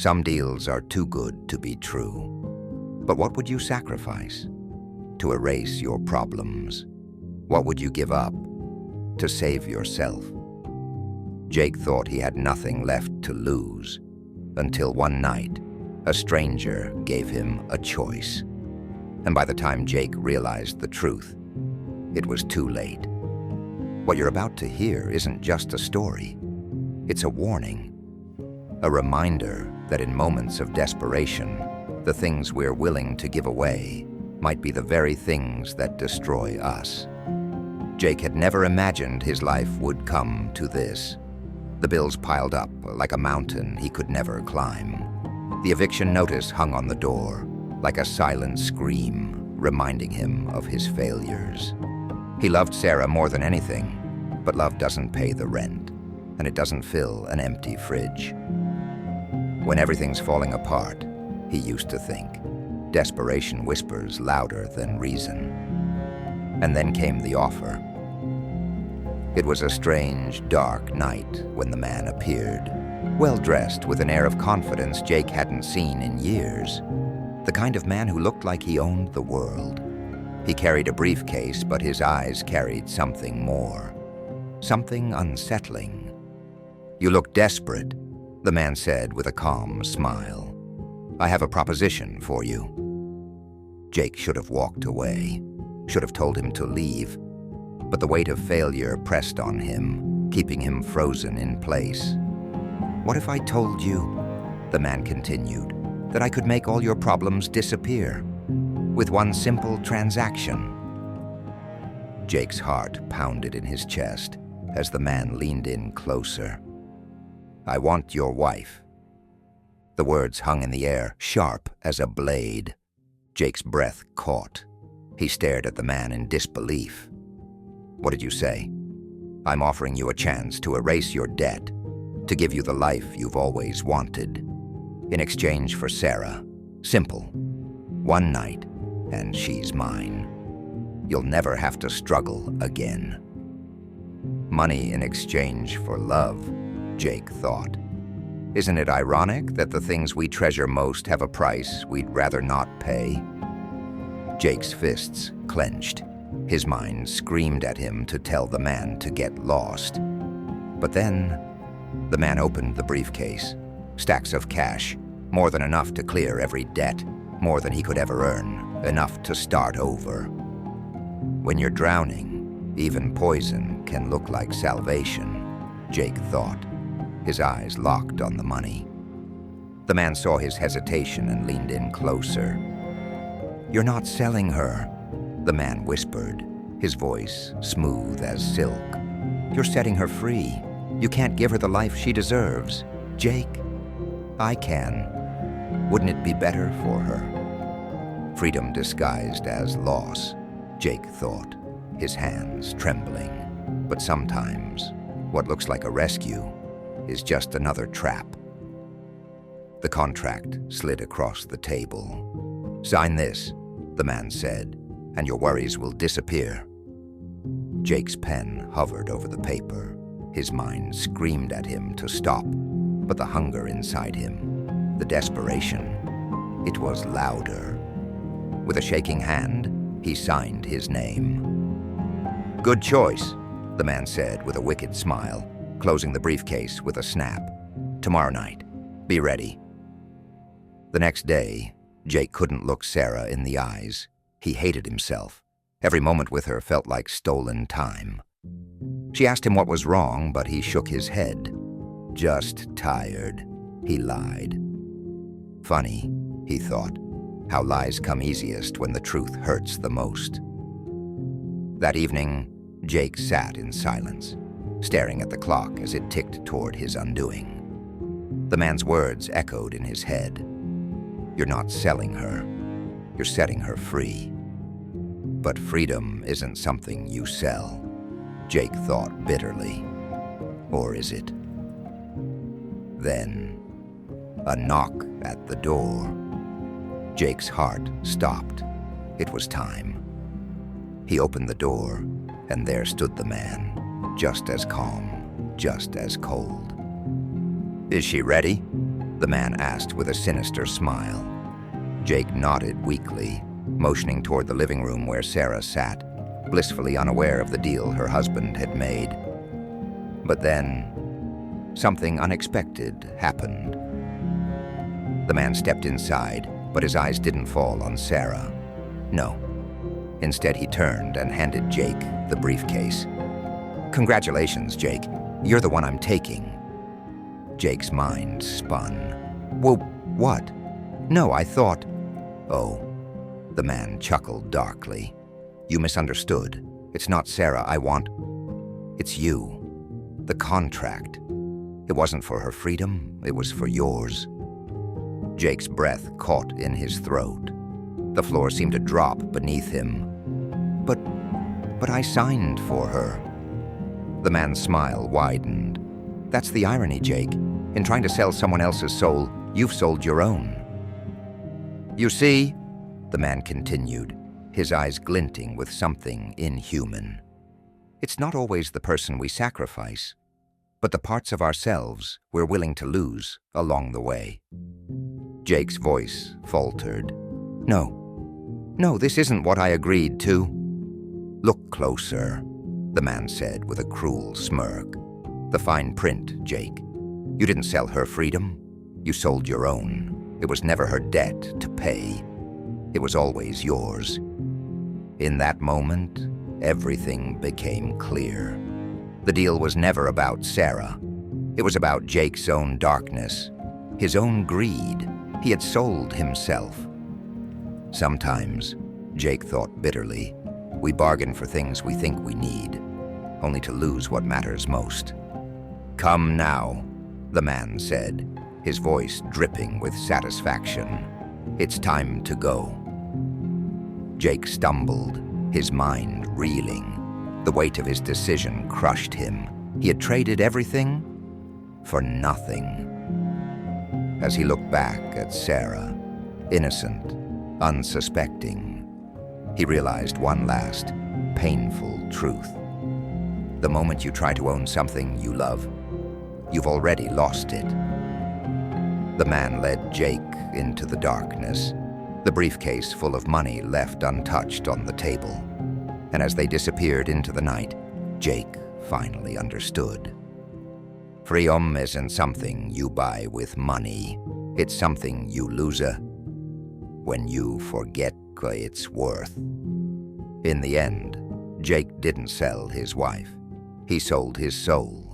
Some deals are too good to be true. But what would you sacrifice to erase your problems? What would you give up to save yourself? Jake thought he had nothing left to lose until one night, a stranger gave him a choice. And by the time Jake realized the truth, it was too late. What you're about to hear isn't just a story. It's a warning, a reminder that in moments of desperation, the things we're willing to give away might be the very things that destroy us. Jake had never imagined his life would come to this. The bills piled up like a mountain he could never climb. The eviction notice hung on the door like a silent scream, reminding him of his failures. He loved Sarah more than anything, but love doesn't pay the rent, and it doesn't fill an empty fridge. When everything's falling apart, he used to think, desperation whispers louder than reason. And then came the offer. It was a strange, dark night when the man appeared, well-dressed with an air of confidence Jake hadn't seen in years. The kind of man who looked like he owned the world. He carried a briefcase, but his eyes carried something more. Something unsettling. "You look desperate," the man said with a calm smile. "I have a proposition for you." Jake should have walked away, should have told him to leave, but the weight of failure pressed on him, keeping him frozen in place. "What if I told you," the man continued, "that I could make all your problems disappear with one simple transaction?" Jake's heart pounded in his chest as the man leaned in closer. "I want your wife." The words hung in the air, sharp as a blade. Jake's breath caught. He stared at the man in disbelief. "What did you say?" "I'm offering you a chance to erase your debt, to give you the life you've always wanted. In exchange for Sarah. Simple. One night, and she's mine. You'll never have to struggle again." Money in exchange for love, Jake thought. Isn't it ironic that the things we treasure most have a price we'd rather not pay? Jake's fists clenched. His mind screamed at him to tell the man to get lost. But then, the man opened the briefcase. Stacks of cash, more than enough to clear every debt, more than he could ever earn, enough to start over. When you're drowning, even poison can look like salvation, Jake thought, his eyes locked on the money. The man saw his hesitation and leaned in closer. "You're not selling her," the man whispered, his voice smooth as silk. "You're setting her free. You can't give her the life she deserves. Jake, I can. Wouldn't it be better for her?" Freedom disguised as loss, Jake thought, his hands trembling. But sometimes, what looks like a rescue is just another trap. The contract slid across the table. "Sign this," the man said, "and your worries will disappear." Jake's pen hovered over the paper. His mind screamed at him to stop, but the hunger inside him, the desperation, it was louder. With a shaking hand, he signed his name. "Good choice," the man said with a wicked smile, closing the briefcase with a snap. "Tomorrow night. Be ready." The next day, Jake couldn't look Sarah in the eyes. He hated himself. Every moment with her felt like stolen time. She asked him what was wrong, but he shook his head. "Just tired," he lied. Funny, he thought, how lies come easiest when the truth hurts the most. That evening, Jake sat in silence, staring at the clock as it ticked toward his undoing. The man's words echoed in his head. "You're not selling her. You're setting her free." But freedom isn't something you sell, Jake thought bitterly. Or is it? Then, a knock at the door. Jake's heart stopped. It was time. He opened the door, and there stood the man, just as calm, just as cold. "Is she ready?" the man asked with a sinister smile. Jake nodded weakly, motioning toward the living room where Sarah sat, blissfully unaware of the deal her husband had made. But then, something unexpected happened. The man stepped inside, but his eyes didn't fall on Sarah. No. Instead, he turned and handed Jake the briefcase. "Congratulations, Jake. You're the one I'm taking." Jake's mind spun. "Well, what? No, I thought—" "Oh," the man chuckled darkly. "You misunderstood. It's not Sarah I want. It's you. The contract. It wasn't for her freedom, it was for yours." Jake's breath caught in his throat. The floor seemed to drop beneath him. But I signed for her." The man's smile widened. "That's the irony, Jake. In trying to sell someone else's soul, you've sold your own." "You see," the man continued, his eyes glinting with something inhuman. "It's not always the person we sacrifice, but the parts of ourselves we're willing to lose along the way." Jake's voice faltered. No, this isn't what I agreed to." "Look closer," the man said with a cruel smirk. "The fine print, Jake. You didn't sell her freedom. You sold your own. It was never her debt to pay. It was always yours." In that moment, everything became clear. The deal was never about Sarah. It was about Jake's own darkness, his own greed. He had sold himself. Sometimes, Jake thought bitterly, we bargain for things we think we need, only to lose what matters most. "Come now," the man said, his voice dripping with satisfaction. "It's time to go." Jake stumbled, his mind reeling. The weight of his decision crushed him. He had traded everything for nothing. As he looked back at Sarah, innocent, unsuspecting, he realized one last, painful truth. The moment you try to own something you love, you've already lost it. The man led Jake into the darkness, the briefcase full of money left untouched on the table. And as they disappeared into the night, Jake finally understood. Freedom isn't something you buy with money. It's something you lose when you forget its worth. In the end, Jake didn't sell his wife. He sold his soul.